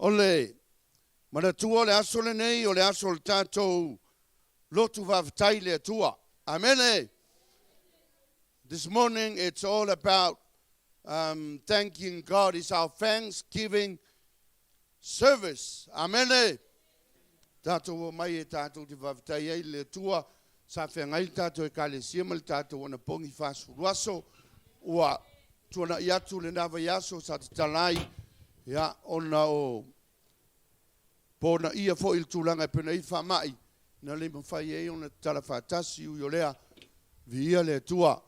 Ole, mana tua le aso le nei, o le aso le tātou lotu whawhatai le tua. Amen. This morning it's all about thanking God. It's our Thanksgiving service. Amen. Tātou mai e tātou te whawhatai ei le tua. Sa whengai tātou e kāle siama le tātou wana pongi whāsuruaso. Ua tuana i atu le nawa i aso sa te talai. Ya, ona o pona ia fo il tulanga pena I whamai. Na le mawhai e ona tala whātasi ui o lea via le tua.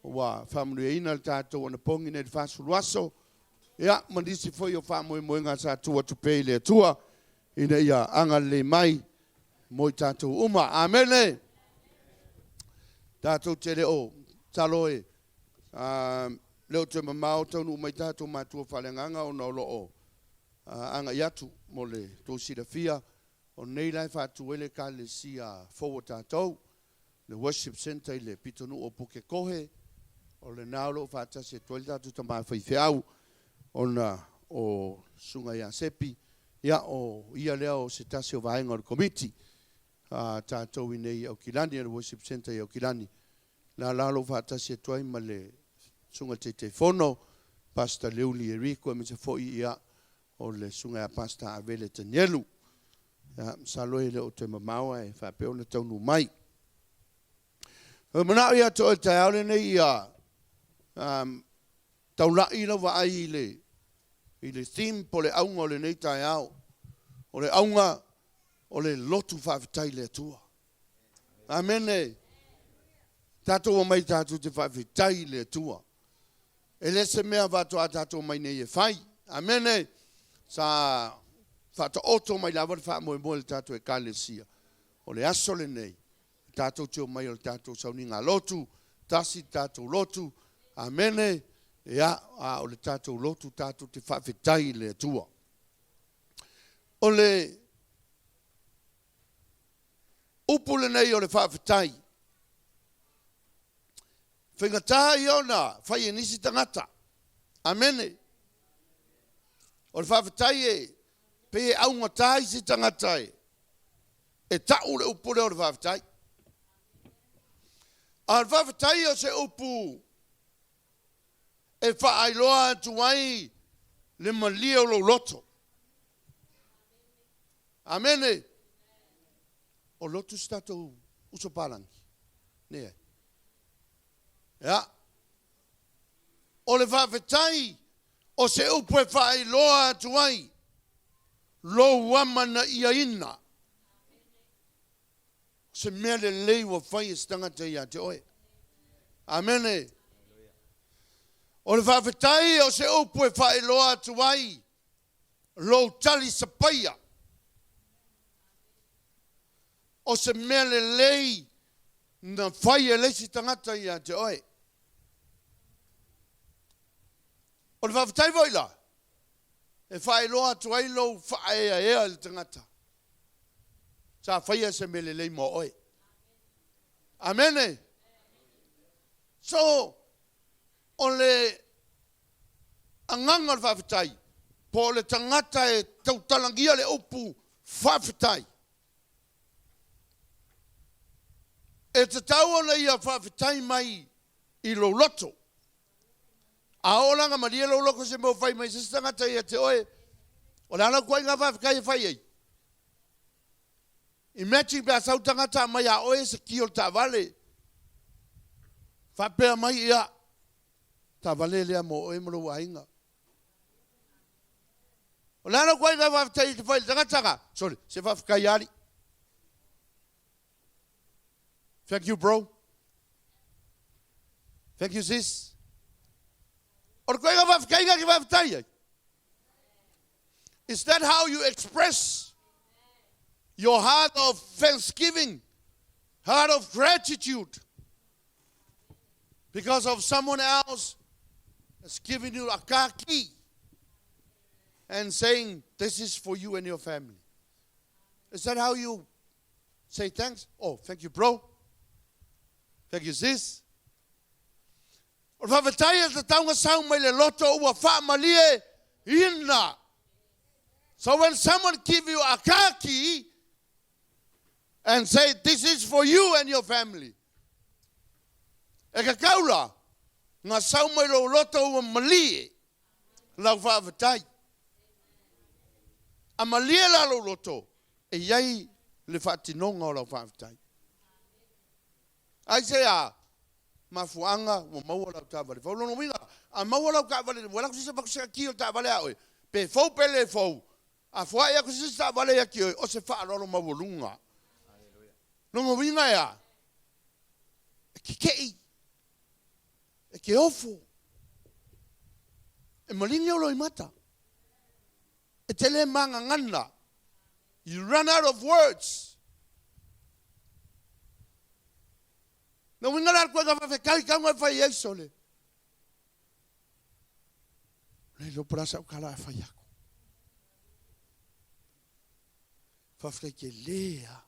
Wa whamunu e ina le tātou wana pongi ne whāsuruaso. Ya, mandisi fo i o whamoe moenga sa tua tupei le tua. Ina ia anga le mai moi tātou uma. Amene. Tātou te reo taloe. Leo te mamao taunu mai tātou mātua whalenganga o na loo anga iatu mo le tōsira fia. O nei lai whātu ele ka le sia fōua tātou. Le worship center le pitonu o puke kohe. O le naolo whātasi e tuali tātou tamā whaifeau. O na o sunga ia sepi. Ia o ia lea o se tasi o vaenga o le komiti. Tātou I nei au kilani, le worship center I au kilani. Na lalo whātasi e tuai ma le sunga te fono, Pastor Leuli Eriko, e me te fōi ia o le sunga a Pastor Avele Tanielu. Saloe le o te mamaua e whapeo na taunu mai. Manao ia to e te aole nei ia taulai la wa ai I le theme po le aunga o le nei tai au. O le aunga o le lotu whawhitai le tua. Amene. Tātou o mai tātou te whawhitai le tua. E lese mea wātua a tātou mai nei e whai. Amene. Sa whata oto mai lawa wha moe moe le tātou e kālesia. O le aso le nei. Tātou te o mai o le tātou sauninga lotu. Tasi tātou lotu. Amene. Ea o le tātou lotu tātou te whawhitai le tua. O le upu le nei o le whawhitai. Whengata I ona, whai e nisi tangata. Amene. O le whawhitai e, pe e aunga tai si tangata e. E tau le upu le o le whawhitai. A le whawhitai o se upu, e whaailoa atu ai le malia o lo loto. Amene. O lotu statou usopalangi. Nea. Ja. O le whawhetai, o se upu e whaailoa atu ai, lo wamana ia ina. Se mea le leiwa whai e stangata ia te oe. Amene. O le whawhetai, o se upu e whaailoa atu ai, lo tali sapaia. O se mea le lei na whai e leisi tangata ia te oe. O le whawhetai voila. E whai loa atu ai lo whae a ea le tangata. Sa whai e se mea le lei mo oe. Amene. So, o le anganga le whawhetai. Po le tangata e tautalangia le upu whawhetai. E te tau ona ia whawhetai mai I lo loto. A olanga maria lo loko se mo whai mai se tangata ia te oe. O le ana kua inga whawhekai e whai ei. Imagine bea sau tangata mai a oe se ki o ta vale. Whapea mai ia. Ta vale lea mo oe maro wa inga. O le ana kua inga whawhetai te whai tangata. Sorry, se whawhekai ari. Thank you, bro. Thank you, sis. Is that how you express your heart of thanksgiving, heart of gratitude, because of someone else has given you a car key and saying, this is for you and your family? Is that how you say thanks? Oh, thank you, bro. Thank you, sis. O whawhetai e te taunga sau mai le loto ua whaamalie ina. So when someone give you a car key and say, this is for you and your family, e ka kaula, ngā sau mai lo loto ua malie, lau whaawatai. A malie la lo loto, e iai le whaatinonga o lau whaawatai. Ai se a, mafuanga, ua maua lau tāwale. Whaulono winga, a maua lau tāwale, wala kusisa pakusika ki o tāwale aoe, pe fau pele fau, a fuai a kusisa tāwale a ki oe, o se whaalolo mawalunga. Longo winga ea, e ki kei, e ke ofo, e malingi o loi mata, e tele manga ngana, you run out of words. No winga lar kua ka whawhekai kaunga e whai eisole. Nei lo prasa o kala e whai ako. Whawhekai ke lea.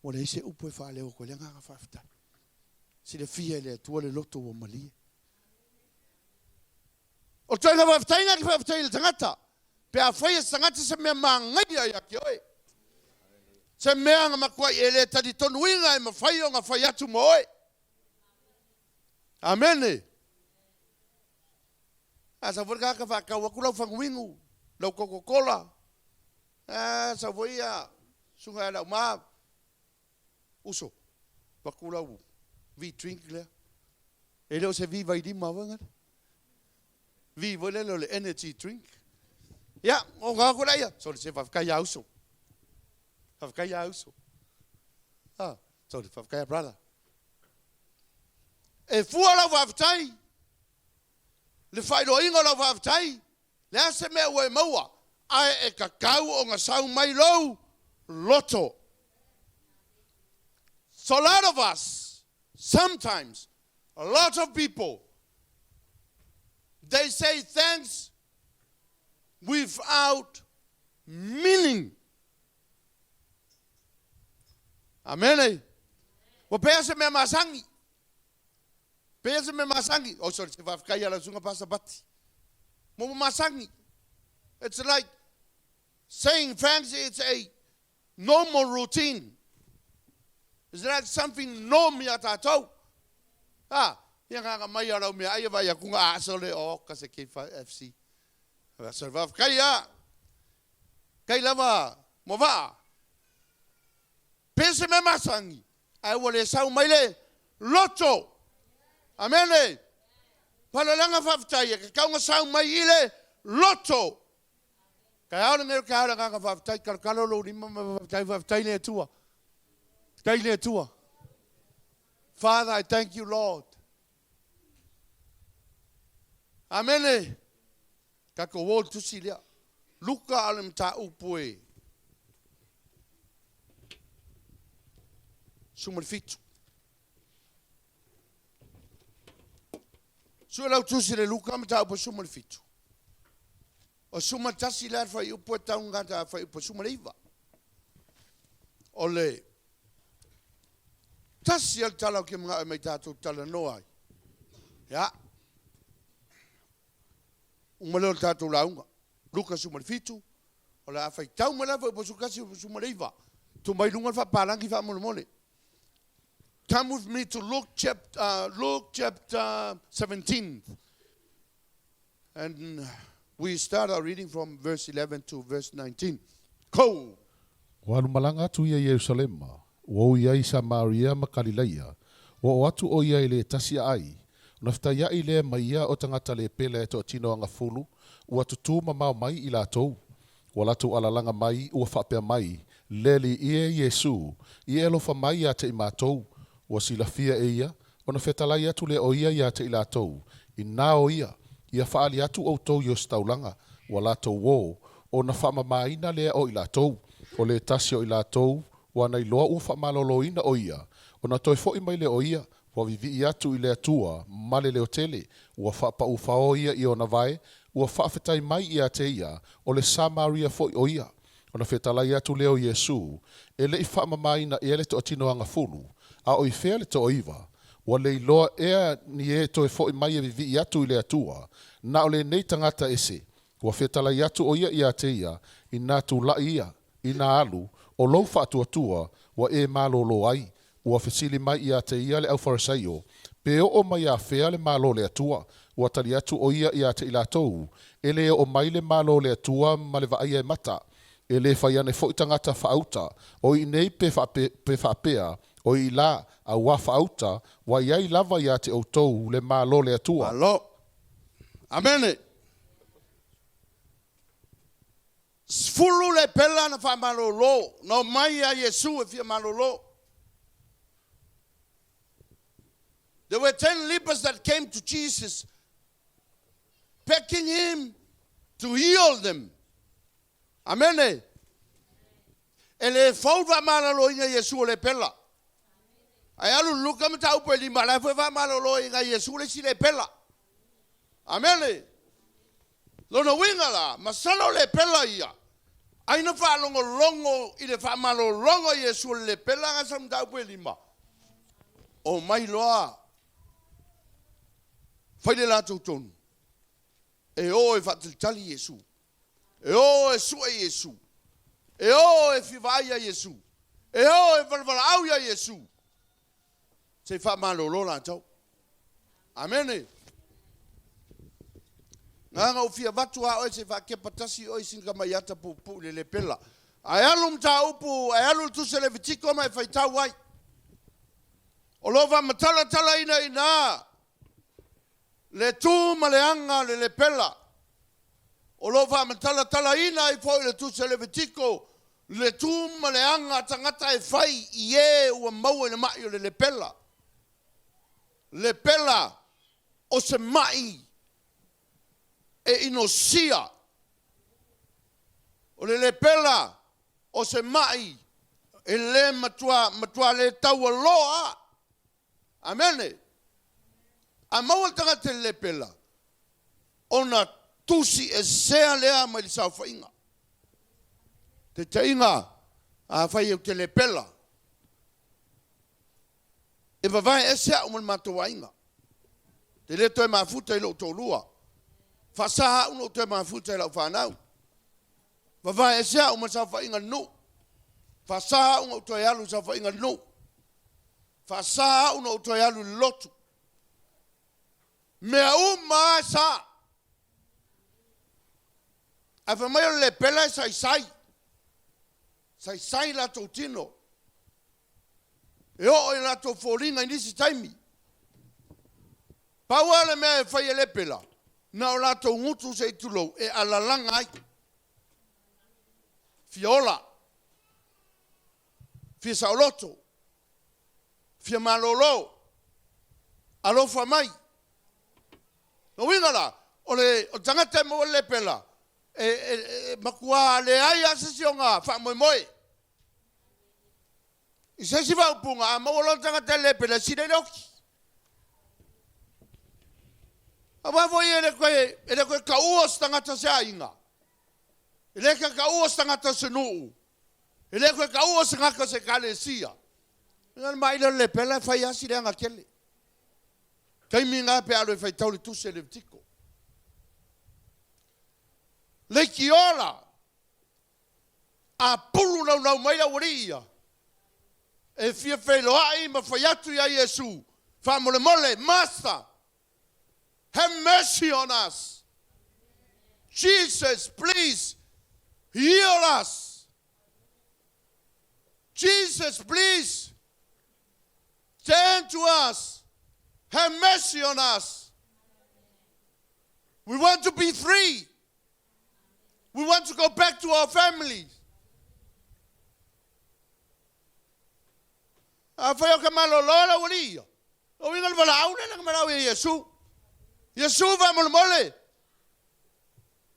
O le ise upo e wha leo ko le nganga whawhetai. Si le fia le atua le loto o malie. O toi la whawhetai ngaki whawhetai le tangata. Pe a whai e tangata se mea maa ngai a ki oe. Se mea nga makuai e le tadi tonu inga e ma whai o nga whai atu mo oe. Amene. Sa whurika ka whakau aku lau whanguingu. Lau Coca-Cola. Sa whaia. Sunga e lau maa. Uso. Wakulau. Vi drink lea. E leo se vi vai di mawanga. Vi vole le energy drink. Ja, o ga ko ia. So se fa kai auso. Fa kai auso. Ah, so fa kai brother. E fuala wa ftai. Le fai lo ingo la wa ftai. Le ase me we maua. Ai e kakau o nga sau mai lo. Loto. So a lot of us, sometimes, a lot of people, they say thanks without meaning. Amen. Wa pesa me masangi. Pesa me masangi. Oh, sorry, se va kaya la zunga pasa bati. Mo masangi. It's like saying thanks. It's a normal routine. Is that something normal at all? Ah, yang mai ara me ai vai ku nga asole o ka se ke FC. Va serva kaya. Kai lava mo va. Pense me masangi. Ai wole sau mai le loto. Amen. Pala langa faftai ka nga sau mai ile loto. Ka ora ngel ka ora nga faftai ka kalo lo ni faftai le tua. Father, I thank you, Lord. Amen. Kako wol tusilia. Luka alam ta upue. Sumar fitu. Suela tusile Luka am ta upo sumar fitu. O sumar tasila fa upo taunga ta fa upo sumar iva. Ole. Tasi al tala ke mga may tato tala noai. Ya. Umalol tato launga. Luka sumarfitu. Ola afai tau mala fa posukasi sumareiva. Tumai lunga fa palangi fa molmole. Come with me to Luke chapter 17. And we start our reading from verse 11 to verse 19. Ko. Wanu malanga tu ia Yerusalema. Wo ia i Samaria ma Galileia. Wo atu o ia i le tasia ai. Nafta ia i le maia o tangata le pele to tino anga fulu. Ua tutu mamau mai i latou. Wa latu alalanga mai ua whapea mai. Leli ie Yesu. I elofa mai a te i mātou. Ua silafia e ia. O na whetalai atu le o ia i a te i latou. I nā o ia. Ia whaali atu o tau i o staulanga. Wa latou wo. O na whamamaina le o i latou. O le tasi o i latou. Wa nei loa ufa malolo ina o ia. O na toi fo i mai le o ia. Wa vivi i atu i le atua. Male le o tele. Ua whapa ufa o ia i o na vai. Ua whaafetai mai i a te ia. O le Samaria fo i o ia. O na whetalai atu leo Yesu. E le i whaamamaina i ele to atino anga fulu. A o i whea le to oiva. ua leiloa ea ni e toe fo'i mai e vivi atu I le atua, na o le nei tangata ese, ua whetalai atu o ia te ia, I nā tu lai ia, I nā alu, o lou whaatuatua, ua e mālolo ai, ua whesili mai ia te ia le au farisaio, pe o mai a whea le mālo le atua, ua tali atu o ia te ilatou, e le o mai le mālo le atua ma le vaai e mata, e le whaiane fo'i tangata whaauta, o I nei pe whaapea, o I la a wa whaauta, wa iai lava ia te outou le mālo le atua. Alo. Amene. Fulu le pela na wha malolo, no mai a Yesu e fia malolo. There were 10 lepers that came to Jesus, begging him to heal them. Amen. Ele fauva malolo inga Yesu le pela. Ai alu LUKA mta upe lima la fauva malolo inga Yesu le si le pela. Amen. Lono winga la, masalo le pela ia. Ai na fa longo I le fa malolongo Yesu le pela nga sa mta upe lima. O mai loa. Faile la tonu. E o e fatiltali Yesu. E o e sua Yesu. E o e fivaia Yesu. E o e valvalau ia Yesu. Se fa malolo la tau. Amen. Nga ufia vatu a oi se fa ke patasi oi singa maiata pu le pela. Ai alum ta upu, ai alu tu se le vitiko mai fai tau ai. O lova matala tala ina. Le tu maleanga le pela. O lova matala tala ina I foi le tu se le vitiko. Le tu maleanga tangata e fai ie ua mau ina mai le pela. Le pela o se mai e inosia. O le pela o se mai e le matua le tau loa. Amene. A mau tangata le pela. Ona tusi e sea lea mai sa fainga. Te tainga a fai o te le pela. E vai e sea o matua inga. Te le toi mafuta I lo tolua. Fasaha uno toi mafuta I lo whanau. Vai e sea o sa fainga no. Fasaha uno toi alu sa fainga no. Fasaha uno toi alu lotu. Mea uma sa. A fa mai le pela sai. Sai la totino. E o la to folinga nisi taimi. Paua le mea fai le pela. Na o la to ngutu se tulo e alalanga ai. Fiola. Fia sa Loto. Fia malolo. Alofa mai. No wingala. O tangata mo le pela. Makua le ai asesionga fa moi. I se si va upunga a mawala tangata le pela sine loki. Aba voi ele koe kauos tangata se ainga. Ele ka kauos tangata se nuu. Ele koe kauos ngaka se kalesia. Ngan mai le pela fai asi le anga kele. Kaimi nga pe alo fai tauli tu se le tiko. Le kiola a pulu nau mai a waria e fia felo ai ma faiatu ya Yesu fa mole master have mercy on us. Jesus, please heal us. Jesus, please turn to us, have mercy on us. We want to be free. We want to go back to our families. Afayo kamalo lola wali. O wingal wala auna na kamalo Yesu. Yesu va mole.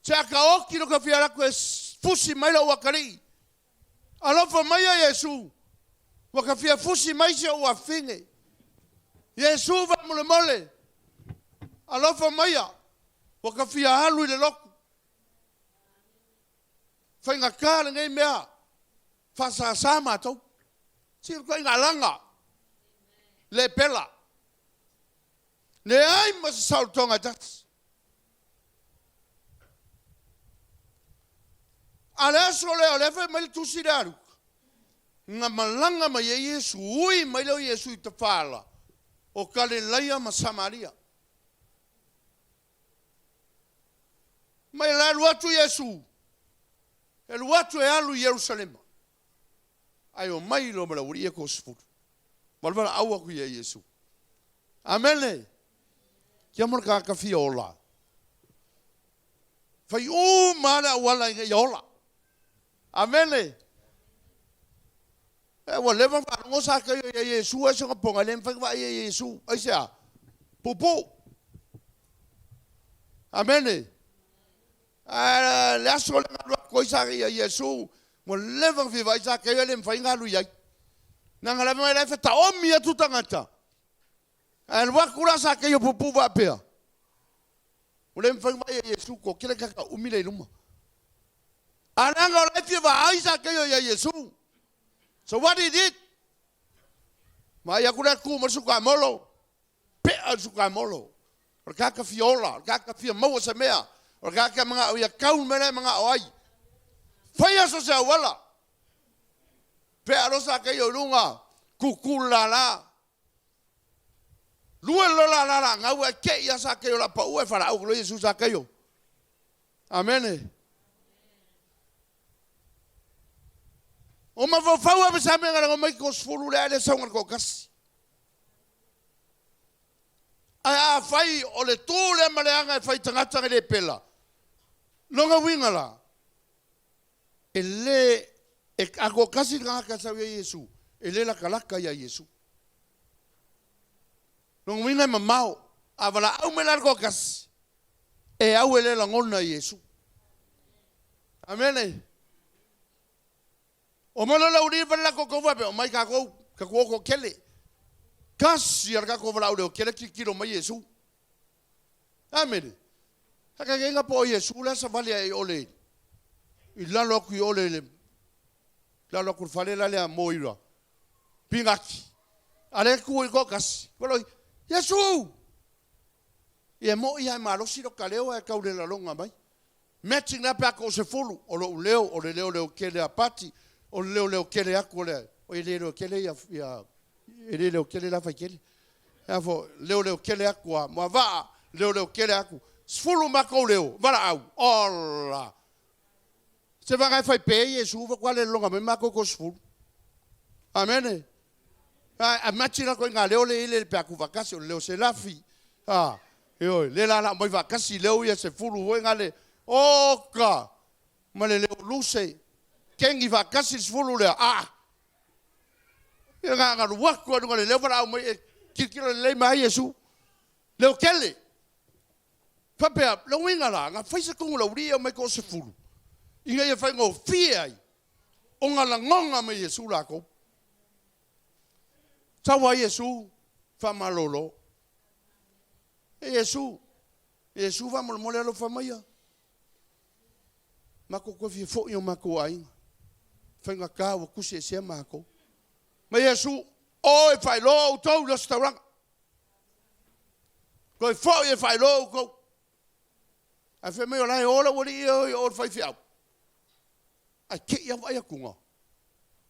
Chaka oki no kafiara ko fusi mai la wakari. Alofa mai Yesu. Wakafia fusi mai se o afinge. Yesu va mole. Alofa mai wakafia halu le lok. Fainga kala ngai mea fasa sama tau. Sir ko inga langa le pela Ne ai ma se sau tonga tats. Ala sole ole fa mai tu sidaru. Nga malanga ma Yesu ui mai lo Yesu I te fala. O Galileia ma Samaria. Mai la luatu Yesu. E luatu e alu Yerusalema. Ai o mai lo mala uri e ko sfuru. Malvala aua ku Yesu. Amene. Kia morka ka fiola. Fai o mana wala i yola. Amene. E wa leva fa ngo sa ka Yesu e so ponga lem fa va Yesu. Ai sia. Popo. Amene. La sola ko sa Yesu. Mo leva fi va sa ka lem fa ngalu ya. Nanga la mai fa ta o mi tu tangata. Al wa kura sa ka yo popo va pea. O lem fa va Yesu ko kile ka umile luma. Ananga la fi va ai sa ka yo Yesu. So what he did? Maya kura ku masuka molo. Pe suka molo. O kaka fiola, kaka fia mo sa mea. O kaka mga o ya kau mena mga oai. Faya so sa wala. Pe arosa ka yo lunga kukula la. Lua la la ngau ke ya sa ka yo la pa u e fara o lo Jesus sa ka yo. Amen. O ma fo fau a sa me ngara mai ko sfulu le sa ngar ko kas. Ai a fai o le tu le maleanga fai tangata le pela. Longa wingala. Ele e ako kasi nga sa Yesu. Ele la kalaka ya Yesu. Longa winga mamao avala au me largo kas. E au ele la ngona Yesu. Amen. O malo la uri pa la ko ko va pe o mai ka ko kele. Kasi ar ka ko va o kele ki kilo mai Yesu. Amen. Haka nga po Yesu la sa vale ai ole. I la lo ku ole le. La lo ku fale la le moira. Pingaki. Ale ku ko kasi. Polo Yesu. E mo ia malo si lo kaleo e ka le la longa mai. Matching na pa ko se fulu o lo leo o le leo kele a pati. O leo kele aku le o leo kele ya leo kele la fa kele ya fo leo kele aku mo va leo kele aku sfulu mako leo vala au ola se va fa pe Yesu va quale longa me mako ko sfulu amen a machina ko nga leo le pe aku vakasi o leo se la fi yo le la mo vakasi leo ya se fulu o ngale oka male leo luse kengi va kasi sfulu le nga wako ngo le leva au mai kikilo le mai Yesu le kele papea lo winga la nga faisa ko lo ria mai ko sfulu inga ye fa ngo fia o nga la ngonga mai Yesu la ko tawa Yesu fa malolo Yesu va mo le lo fa mai mako ko fi fo yo mako ai fenga ka o kusi se mako ma Yesu o e fai lo to restaurant ko fo e fai lo ko a fe me ola ola wori o fai fiao a ke ya vai kunga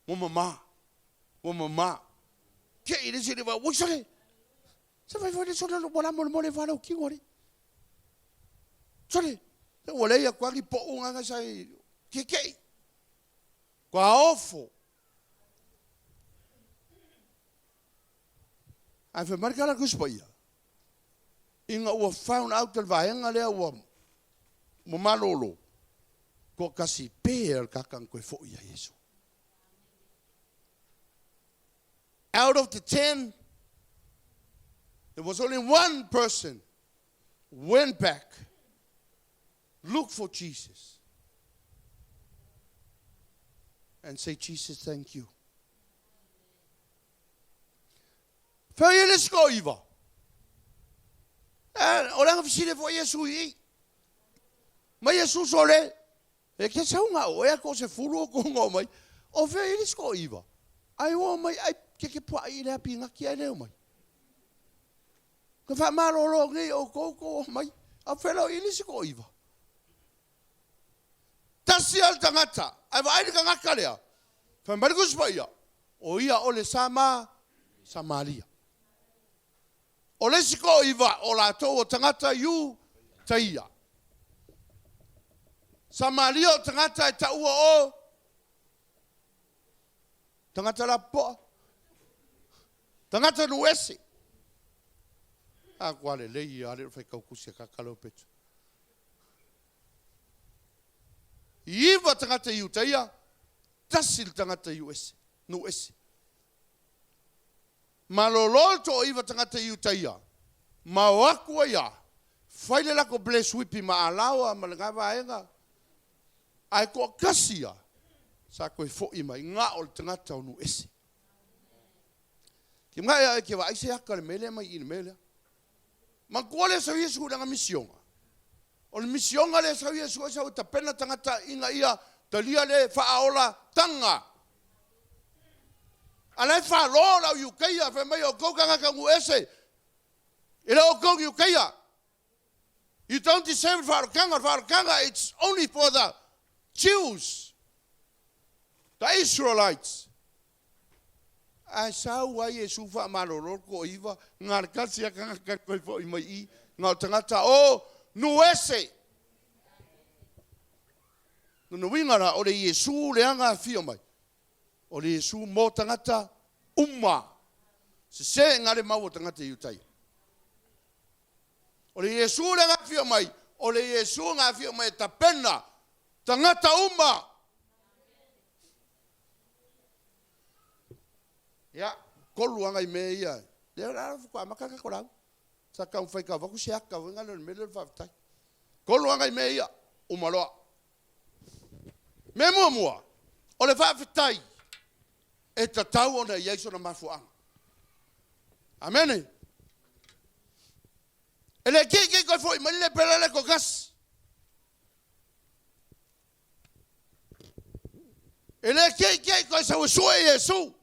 mo mama ke ile se va wo sare se vai fai so lo bola mo le fa lo ki ngori sare o le ya kwa ki po unga sai ke kwa ofo. Ai fe marca la kuspaia. Inga ua found out del vaenga lea ua mo malolo. Ko kasi per kakang koe fo ia Yesu. Out of the 10, there was only one person went back, looked for Jesus. And say, Jesus, thank you. Fai le scoiva. Ora fsile fo Yesu I. Ma Yesu sole. E che sa unha o e cose furu con o mai. O fai le scoiva. Ai o mai ai che può ir a pinga chi ai mai. Ka wha malolo ngi o koko mai. A whelo ili si ko iwa. Tasi al tangata. Ai wa aini ka ngaka lea. Whamariku sipa ia. O ia ole sama Samaria. O le si ko iwa o la tō o tangata yu taia. Samaria o tangata e taua o tangata la poa. Tangata nuese. A kuale lei a leo whai kaukusia kakalo petu. Iwa tangata yu taia. Tasil tangata yu ese. Nuese. Malolol to iwa tangata yu taia. Mawakua ia. Whaile lako bless wipi maalawa malangava aenga. Ai ko kasia. Sa koe fo ima. Nga o tangata o nuese. Ki mga ia ke wa aise haka le mele mai ina mele. Ma kuale sa Yesu nanga misionga. O le misionga le sa Yesu sa uta pena tangata inga ia talia le faaola tanga. Alai fa lola o yukeia fe mai o kokanga ka nguese. Ila o kong yukeia. You don't deserve Farkanga, it's only for the Jews, the Israelites. Ai sau wa Yesu fa malolo ko iwa ngar kasia ka ko fo i mai nga tangata o nuese. No wingara o le Yesu le anga fio mai. O le Yesu mo tangata umma. Se ngare mau tangata yutai. O le Yesu le anga fio mai. O le Yesu nga fio mai ta pena tangata umma. Ya, kolu anga I me ia. Le ra fu kwa makaka ko rau. Sa ka fai ka vaku sia ka wenga le mele fa tai. Kolu anga I me ia umaloa. Me mua. O le fa tai. E ta tau ona Yesu na mafuanga. Amen. Ele ke ko foi mele pela le kokas. Ele ke ko sa so Yesu.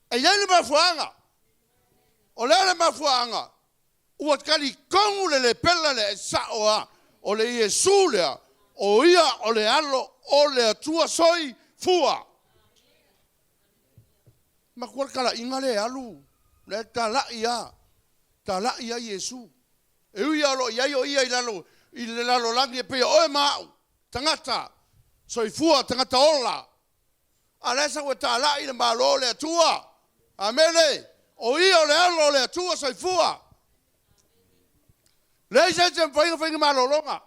E yale mafuanga. O le mafuanga. Ua kali kongu le pela le saoa. O le Yesu lea. O ia o le alo o le atua soi fua. Ma kual kala inga le alu. Le tala ia. Tala ia Yesu. E uia lo ia o ia ilalo. Ilalo langi e peo oe mau. Tangata. Soi fua tangata ola. Alesa ue tala ina malo le atua. Amene. O ia o le alo le atua soi fua. Leise jem whainga malo longa.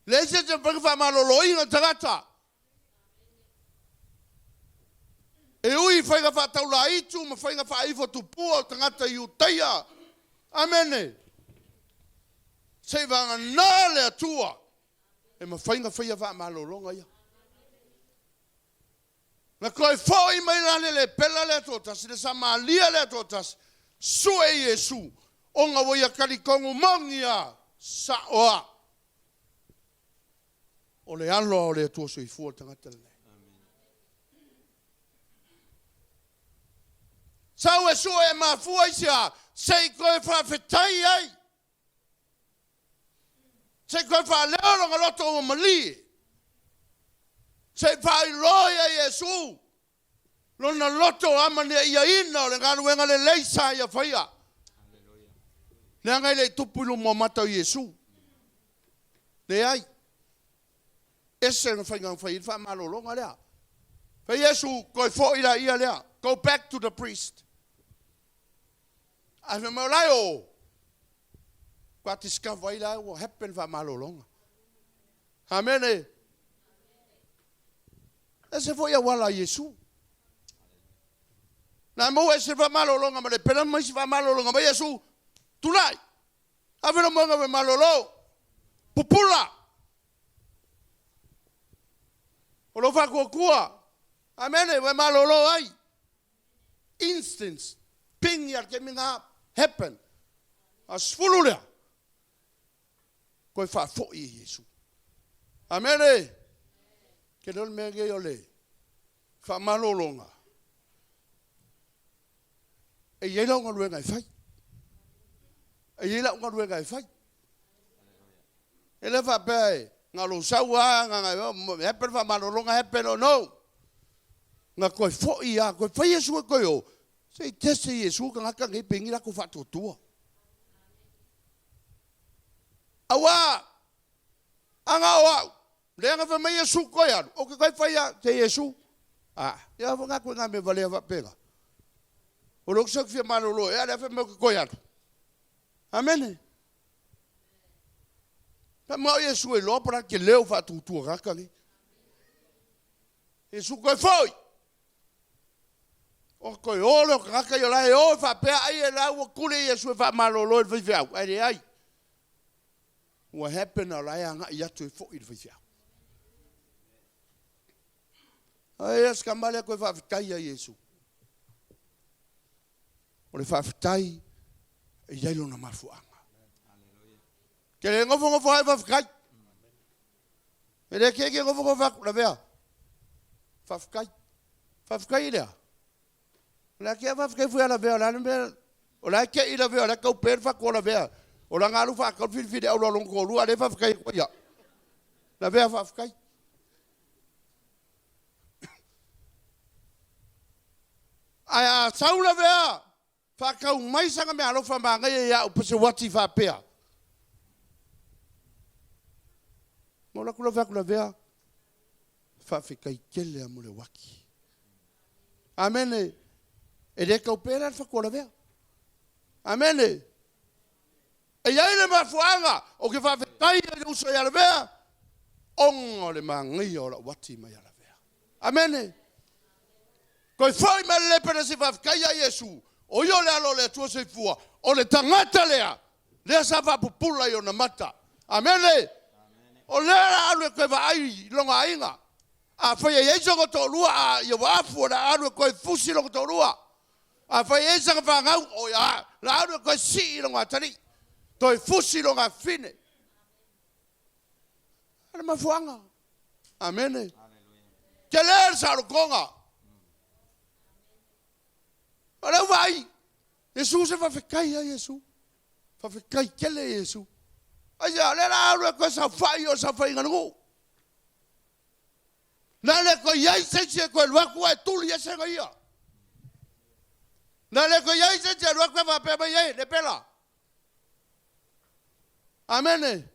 Leise jem whainga malo loinga tangata. E ui whainga wha taula itu, ma whainga wha ifo tupua tangata I uteia. Amene. Sei vanga nā le atua. E ma whainga wha malo longa ia. Na koe fōi mai rane le pela le tōtas, le Samalia le tōtas, sue Yesu, o ngā waia karikongu mongia, sa oa. O le alo o le atua sui fua tangata le. Sau e sue e mafua isia, sei koe whawhetai ai. Sei koe whaleoronga loto o mali. Sei whai loia Yesu. Lona loto amane ia ina o le ngāru wenga le leisa ia whaia. Le angai le tupilu mo matau Yesu. Le ai. Ese na whainga whai wha malolonga lea. Whai Yesu koe fo ira ia lea. Go back to the priest. Ai me maulai o. Kwa discover ila what happened wha malolonga. Amene. Ese foi a wala Yesu. Na mo ese va malolonga ma le pena mai va malolonga ma Yesu. Tulai. Avelo monga me malolo. Pupula. O lo fa kua. Amene we malolo ai. Instance. Ping ya ke minga happen. As fululea. Koe fa fo I Yesu. Amene. Ke non me ge ole. Fa malolonga. E yelo ngol wenga fai. E ila unga ruenga e fai. E le fa pe nga lo saua nga hepe fa malolonga hepe no. Nga koe fo'i a koe fai Yesu koe o. Sei tese Yesu ka ngaka ngai pengi la ko fa tutua. Awa anga wa le nga fa mai Yesu koe a. O ke koe fai a te Yesu. Ah, ya fa nga koe nga me vale va pega. O lo sok fia malolo e ale fa me koe a. Amen. Pa mo Yesu e lo para que leu fa tutua ngaka ngai. Yesu koe foi. O koe olo kaka yo lai o fa pe ai e la o kule Yesu fa malolo e fiau ai ai what happened ala anga ia tu fo i fiau ai es kamale ko fa fitai a Yesu o le fa fitai e ia lo na mafuanga ke le ngofo ai fa fitai e le ke ngofo fa Lavea fa fitai le la que va que fue a Lavea la o la que ir a Lavea la que o perfa con Lavea o la ngalu fa ko fil o lo ko lu ale fa kai ko ya Lavea fa kai a sau Lavea fa ka mai sanga me alo fa manga ya o pese wati fa pea mo la ko Lavea fa kai kele amule waki amen. E le ka opera fa ko Lavea. Amen. E ia le mafuanga o ke fa fetai e uso ya Lavea. Ongo le mangi o la wati mai Lavea. Amen. Ko foi me le pere si fa kai ya Yesu. O yo le alo le tu se fua. O le tangata lea. Le sa fa pupula yo na mata. Amen. O le alo ko va ai longa ainga. A fa ye so ko to lua yo va fu na alo ko fusi lo to lua. A fai e sanga whangau o ia, la aru koe si ilonga tari, toi fusi ilonga fine. Ana mafuanga. Amene. Ke lea sa rukonga. Ana vai. Yesu se whawhekai a Yesu. Whawhekai kele Yesu. Aia, le la aru koe sa whai o sa whai nganungu. Na le koe iai se koe luaku e tuli e senga ia. Na le ko yai se te ro kwa pe ba yai le pela. Amen.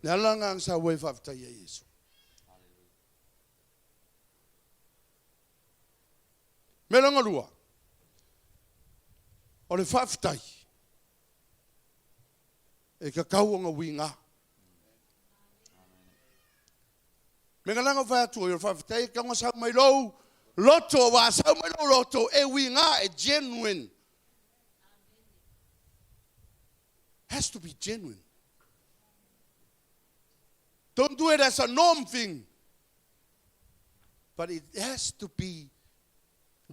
Na langa sa we fa ta Yesu. Me longa lua. O le fa tai. E ka kau nga winga. Me langa fa tu o fa tai ka nga sa mai lo. Loto wa sa mai loto e winga e genuine. Has to be genuine. Don't do it as a norm thing. But it has to be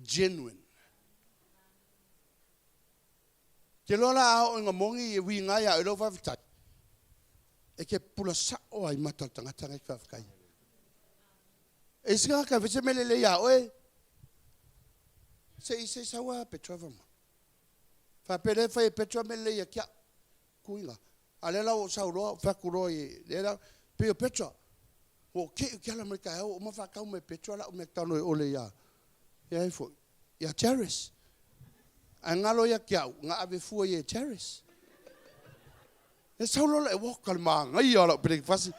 genuine. Ke lola o nga mongi e winga ya lo fa fitai. E ke pula sa o ai mata tanga tanga ka fikai. E singa ka vese melele ya oe. Se sawa petrova ma. Fa pere fa petrova melele ya kia kuinga. Alela o saulo fa kuro e era pe petrova. O ke ala me ka o ma fa ka me petrova o me tano o le ya. Ya fo. Ya terrace. Angalo ya kia nga ave fu ye terrace. E saulo le wo kalma ngai ala breakfast.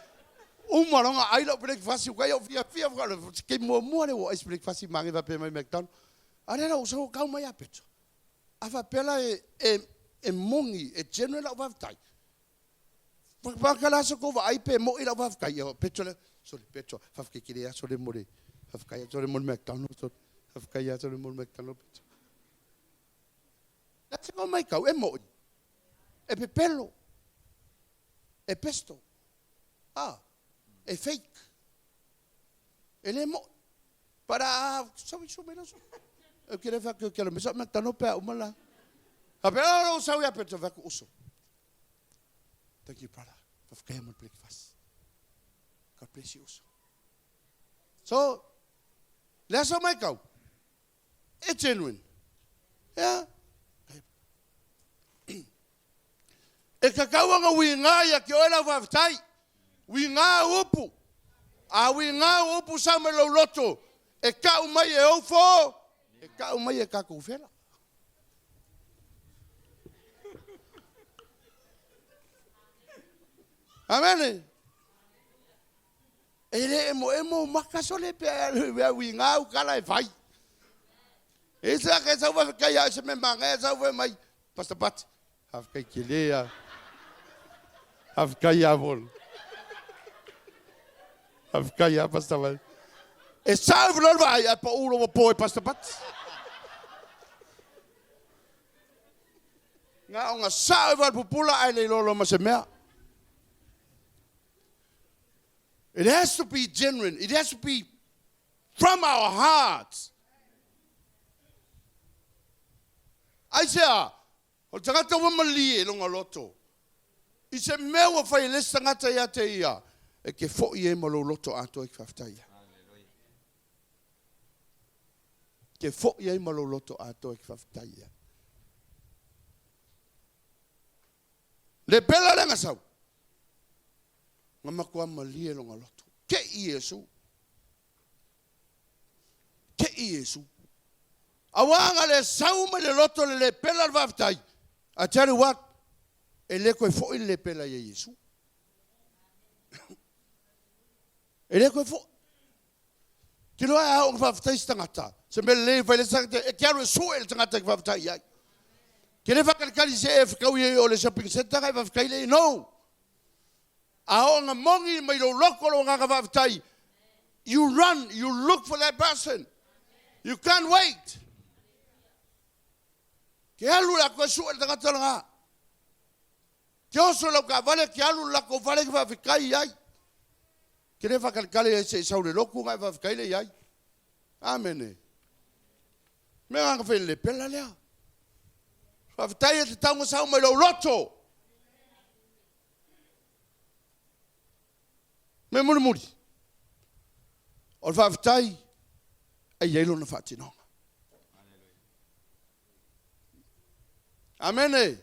Uma longa ai lo breakfast ko yo fia ke mo le o breakfast mangi va pe mai McDonald. Ara o so ka mai apeto. Ava pela e mongi e general of tai. Pa kala so ko vai pe mo ila va kai yo petrol so petrol fa ke kiria so le mori. Fa kai so le mo McDonald so fa kai so le mo McDonald. That's go mai ka e mo. E pepelo. E pesto. Ah. E fake. Ele mo para sabe menos. Eu queria ver que eu quero, mas tá no pé, uma lá. A pela não sabe a pessoa vai com uso. Thank you, brother. Vai ficar muito breakfast. God bless you also. So, let's go, Michael. It's genuine. Yeah. E kakauanga winga ia ki oela whaftai. Winga upu. A winga upu sa me lau loto. E kau mai e aufo. E kau mai e kakou whela. Amen. Ele emo makasole pe winga u kala e fai. Esa que sa va kaya se me manga sa va mai pasta pat. Have kai kilea. Have kaya vol. Have kaya pasta vai. E sa vol vai a pa ulo po pasta pat. Nga nga sa vol popula ai le lolo ma se mea. It has to be genuine. It has to be from our hearts. I say, o tangata wa mali e longa loto. I se mea wa whai les tangata ia te ia. E ke fo i e malo loto ato e kwhaftai. Ke fo i e malo loto ato e kwhaftai. Le pela lenga sau. Nga makua mali e longa loto. Ke i Yesu. Ke i Yesu. Awanga le sauma le loto le pela vaftai. I tell you what. E le koe fo i le pela i Yesu. E le koe fo. Ki loa e hao vaftai stangata. Se me le vai le stangata. E kia roe so e le stangata ki vaftai iai. Ki le whakalikali se e whakau i o le shopping center kai vafkai le no. Ao nga mongi mai lo loko lo nga vaftai. You run, you look for that person. You can't wait. Ke alu la ko su e tangata nga. Ke oso lo ka vale ke alu la ko vale ki vafkai ai. Ke le whakalikali e se saure loku ngai vafkai le ai. Amen. Me nga whai le pela lea. Vaftai e te taunga sau mai lo loto. Me muri. O whaftai e yeilo na whatinonga. Amen. E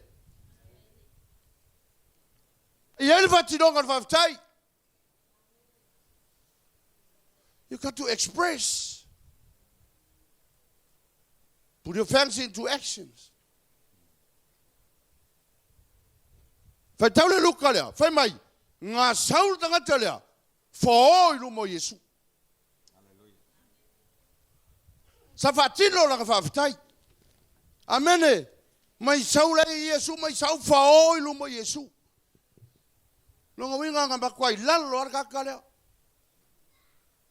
yeilo whatinonga o whaftai. You got to express. Put your fancy into actions. Whai taule luka lea. Whai mai. Ngā saul tangata lea. Fo ilu mo Yesu. Sa fatino la ka fafitai. Amene. Mai sau la Yesu mai sau fo ilu mo Yesu. Longa winga nga bakwai lalo ar kakalea.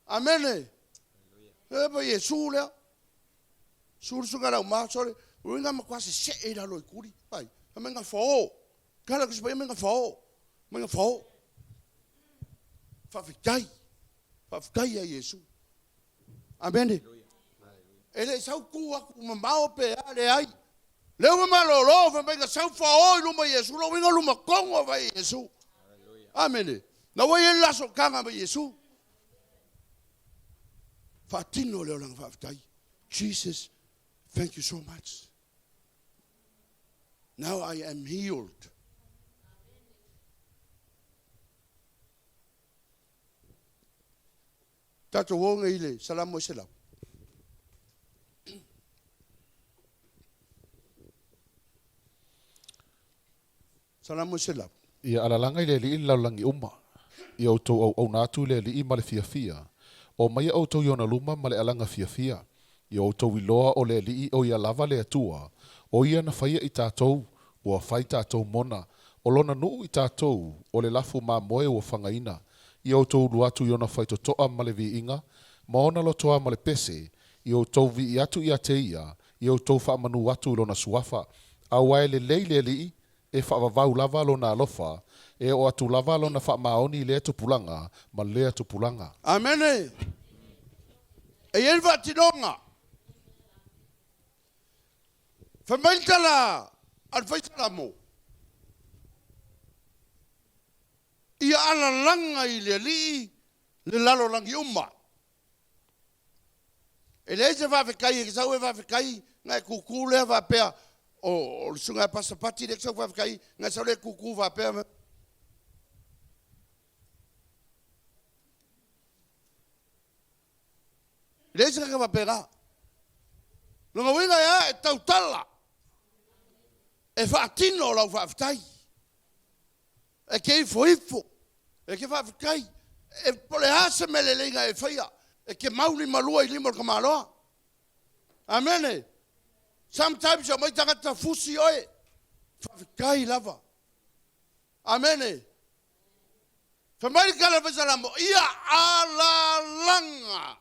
Amene. Eba Yesu lea. Sursu ngara uma sore. Winga makwasi se e la loi kuri. Pai. Amenga fo. Kala kuspa amenga fo. Amenga fo. Fafikai. Fafikai a Yesu. Amen. Ele sau kua kumambao pe ale ai. Leo malo lo fa menga sau fa o luma Yesu lo winga luma kongo va Yesu. Amen. Na wo yela so kanga ba Yesu. Fatino le lang fafikai. Jesus, thank you so much. Now I am healed. Tato wonga ile, salamo selam. Salamo selam. Ia alalanga ile li laulangi uma. Ia autou au natu ile li male fia. O mai autou yona luma male alanga fia. Ia autou iloa o le li o ia lava le atua. O ia na faia i tātou, ua fai tātou mona. O lona nuu i tātou, o le lafu ma moe o whangaina. I autou luatu yona fai to toa male vi inga, maona lo toa male pese, i autou vi i atu i ateia, i autou wha manu atu lona suafa, a wae le leile li, e wha wavau lava lona alofa, e o atu lava lona wha maoni le atu pulanga, ma le atu pulanga. Amene. E elva tinonga. Whamaitala, al whaitalamo. Ia ala langa i le li, le lalo langi uma. E le se whawhekai, e kisau e whawhekai, ngai kukule e whapea, o sunga pasapati le sa kai nga sa le kuku va pe le sa ka va pega lo nga winga ya e tautala e fa tino la va ftai e ke foifo e ke va kai e pole hase melelenga e faia e ke mauli malua I limo ka maloa amen sometimes you might have to fusi oe fa kai lava amen fa mai kala fa salamo ia ala langa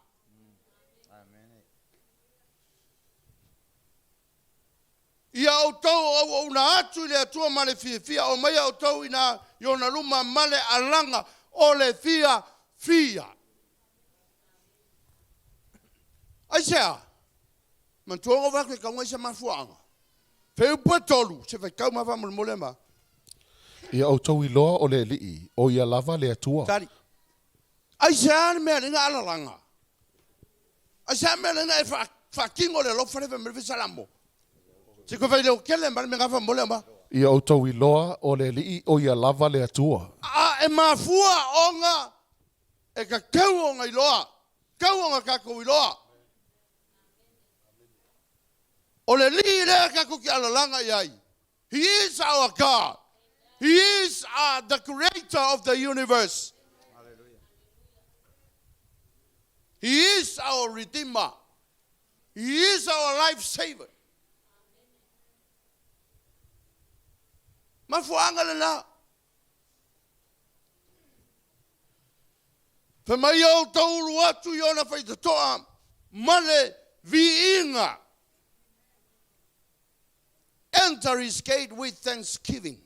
ia o tau o na atu le atua male fia o mai o tau ina yona luma male alanga o le fia aisea man tuongo wake ka ngai se mafuanga feu potolu se fa kau ma fa mole ma ia o tau I loa o le lii o ia lava le atua tari aisea me nga alanga aisea me nga e fa kingo le lo fa le me salamo se ko vai le kele mal me gafa mole ma ia o tau I loa o le lii o ia lava le atua a e mafua onga e ka kau onga I loa kau onga ka ko I loa o le lii le ka ko ki alalanga iai he is our God he is the creator of the universe hallelujah he is our redeemer he is our life saver mafuanga le la fa mai o taulu atu yona fai te toa male viinga enter his gate with thanksgiving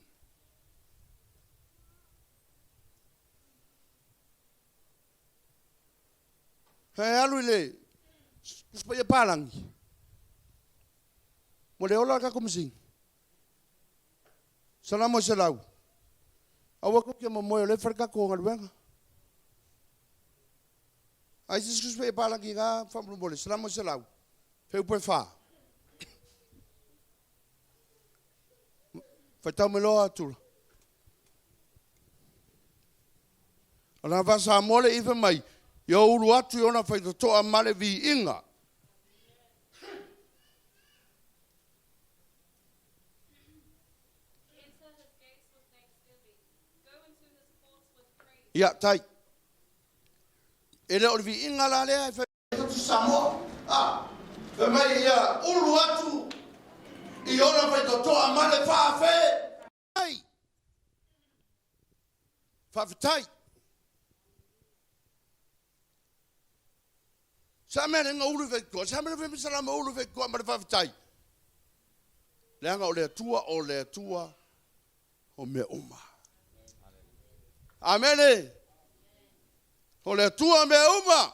Hei alu le spaya palangi mo le ola ka kumsing Salamo selau. Awa ko ke mo le ferka ko ngalwenga. Ai se suspe pala ki ga famlu bole salamo selau. Feu pe fa. Fata me lo atul. Ana va sa mole ife mai. Yo ulu atu yona fai to amale vi inga. Ia tai. Ele orvi ingala le fa tu samo. Fa mai ia ulu atu. I ona fa to amale fa fe. Ai. Fa tai. Samere nga ulu fe ko, samere fe salamo ulu fe ko ma fa tai. Le nga ole tua o me uma. Amen. Ole tua me uma.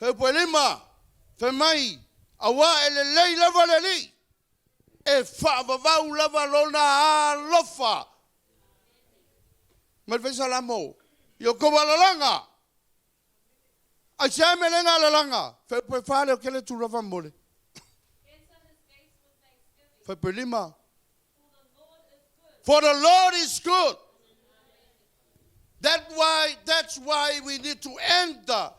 He poelima. Fe mai. Awa ele lei lava le li. E fa vavau lava lona a lofa. Mal fe salamo. Yo koma lalanga. A chame lenga lalanga. Fe poe fale o kele tu lava mole. Fe poelima. For the Lord is good. That's why we need to enter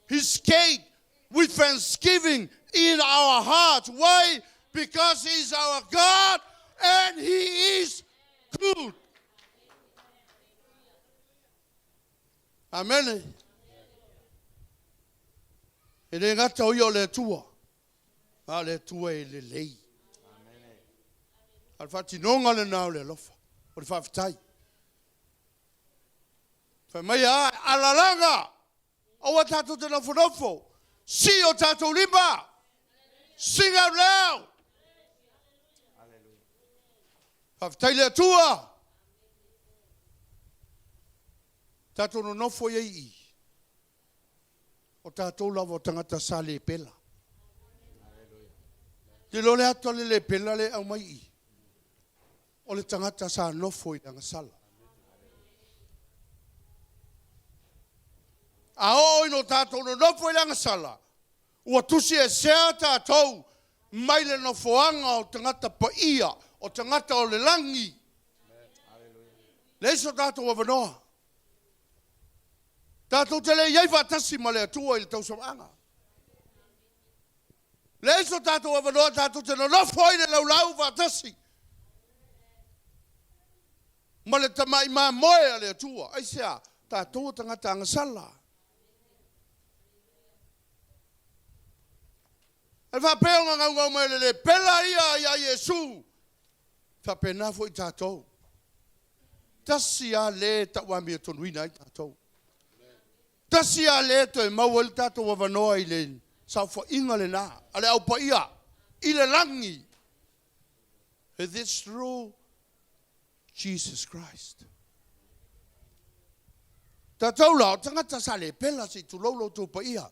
his gate with thanksgiving in our hearts. Why? Because he's our God and he is good. Amen. Ele ngata o yo le tua. Ale tua ele lei. Al fatti non ale nau le lofa. O le fafitai. Fa mai ala langa. O tato te nofo. Si o tato limba. Sing out loud. Fafitai le tua. Tato no nofo yei. O tato lava o tangata sa le pela. Te lo le ato le pela le au mai. O le tangata sa nofo I tanga sala. A o ino tato no nofo I tanga sala. ua tusi e sea tātou mai le no foanga o tangata paia, o tangata o le langi. Le iso tātou wawanoa. Tātou te le iei whatasi ma le atua i le tausawanga. Le iso tātou wawanoa, tātou te no nofo i le laulau whatasi. Ma le tamai ma moe a le atua. Aisea, tātou tangata angasala. Al whapeo ngau mai le pela ia Yesu. Whapena fo i tātou. Tasi a le tawami e tonuina i tātou. Tasi a le to e mau el tātou wawanoa i le saufa inga le nā. Ale au pa ia. I le langi. And this through Jesus Christ. Tātou lao tangata sa le pela si tu lolo tu pa ia.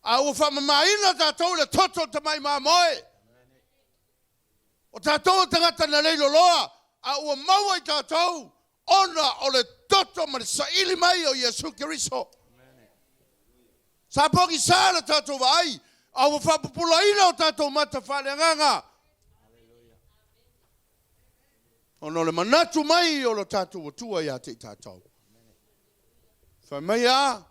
A ua whamamaina tātou le toto tamai mā moe. O tātou tangata na leilo loa. A ua maua i tātou. Ona o le toto ma le saili mai o Yesu Kiriso. Sa poki sa le tātou vai. A ua whapupulaina o tātou mata whaneanganga. Ono le manatu mai o le tātou atua ia te tātou. Whamai a.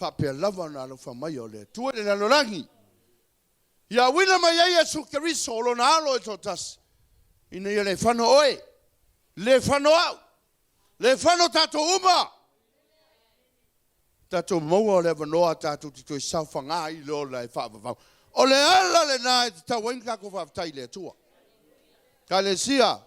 Whapea lava na alo whamai o le tua le nalorangi. Ia wina mai a Yesu Kiriso o lo na alo e totas. Ina ia le whano oe. Le whano au. Le whano tātou uma. Tātou maua o le wanoa tātou tito i sauwhanga i leo le whawawau. O le ala le nā e te tau ingako whawtai le tua. Ka le sia.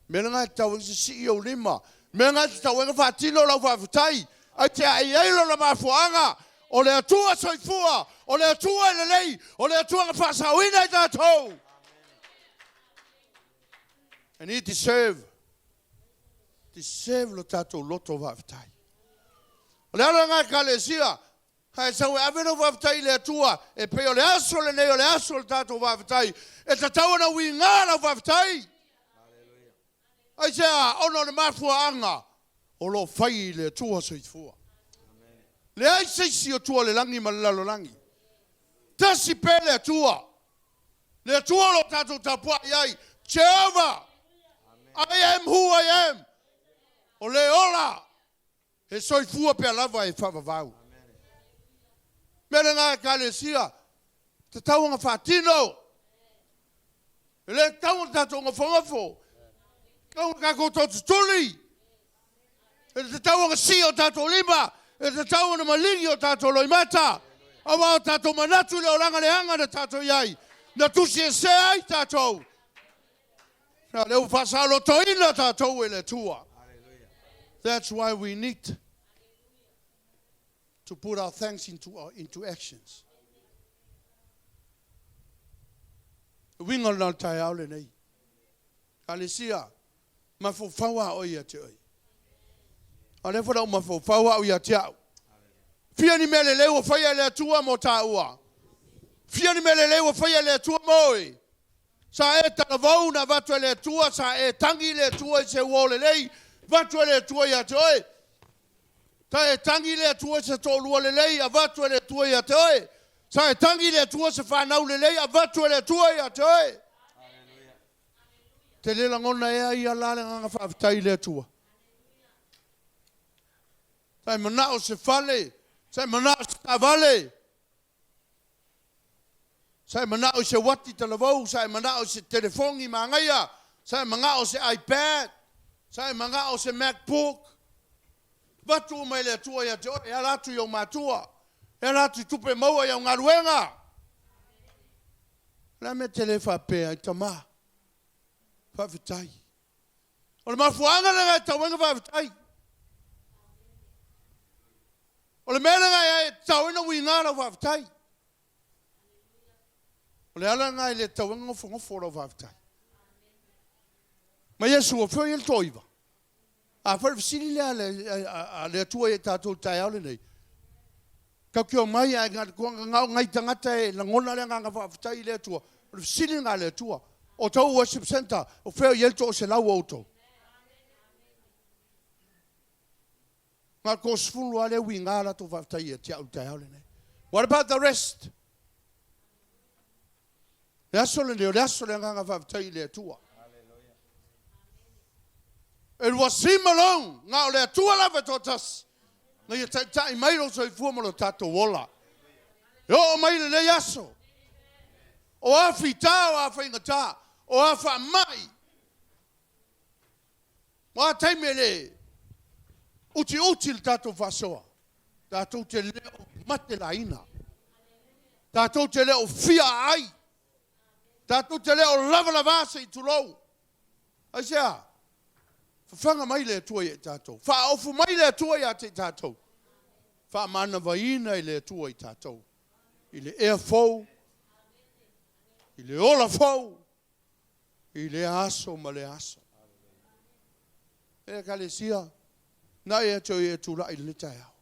Mena ngai tau ingsi si o lima. Mena ngai tau inga whatilo lau whawtai. Ai te ai eilo na mafuanga. O le atua soifua. O le atua i le lei. O le atua nga whasawina i tātou. And he deserve lo tātou loto whawtai. O le ala ngai ka le sia. Hai sau e aveno whawtai le atua. E peo le aso le nei o le aso le tātou whawtai. E tatau na ui ngāra whawtai. Ai sea ono le mafuanga. O lo fai le tua soifua. Le ai seisi o tua le langi ma le lalo langi. Tasi pe le tua. Le tua lo tātou tapua iai. Jehovah. I am who I am. O le ola. He soifua pe lava e whawavau. Mera ngā ka le sia. Te tauanga whatino. Le tauanga tātou ngā whangafo. Kaunga kako tōtu tuli. E te tauanga si o tātou lima. E te tauanga malingi o tātou loimata. Awa o tātou manatu le oranga le hanga na tātou iai. Na tusi e se ai tātou. Na leu whasalo toina tātou e le tua. That's why we need to put our thanks into actions. Winga na tai au le nei. Kalesia. Mafaufaua o ia te oi. A le whara o mafaufaua o ia te au. Fia ni mele leo whaia le atua mo tā ua. Fia ni mele leo whaia le atua moe. Sa e tana vau na watu le atua, sa e tangi le atua i se uole lei, watu le atua ia te oi. Sa e tangi le atua se tōlua le lei, a watu le atua ia te oi. Sa e tangi le atua se whanau le lei, a watu le atua ia te oi. Te lela ngona ea ia lale nganga whaafitai le atua. Sai manao se fale, sai manao se tavale. Sai manao se wati talavou, sai manao se telefongi mangaia, sai manao se iPad, sai manao se MacBook. Watu mai le atua ia te oi, ea ratu i o matua, ea ratu tupe maua i o ngaruenga. La me telefa pea i tamaa. Whawhitai. O le mafuanga na ngai tauenga whawhitai. O le mea ngai tauenga wingara whawhitai. O le ala ngai le tauenga ngofongofora whawhitai. Ma Yesu o whio i el toiva. A whawhisini lea le atua e tātou tai au le nei. Kau ki o mai a ngai tangata e la ngona le nganga whawhitai le atua. O le whisini ngai le atua. O tau worship center, o wheo yelto o se lau auto. Ngā kosfulu ale wingala to whaftai e tia utai au lene. What about the rest? Le aso le nganga whaftai le tua. It was him alone. Ngā o le tua lawe totas. Ngā ia tai mairo so I fuamalo tato wola. Yo o maile le aso. O awhi tā o awhi ngata. O awha mai. Wa taime le. Uti le tato whasoa. Tato te leo mate la ina. Tato te leo fia ai. Tato te leo lava lavasa I tulou. Aisea. Whanga mai le tua I tato. Wha ofu mai le tua I te tato. Wha mana vaina I le tua I tato. I le ea fau. I le ola fau. I le aso ma le aso. E kalesia. Na e tō e tūra I le tai au.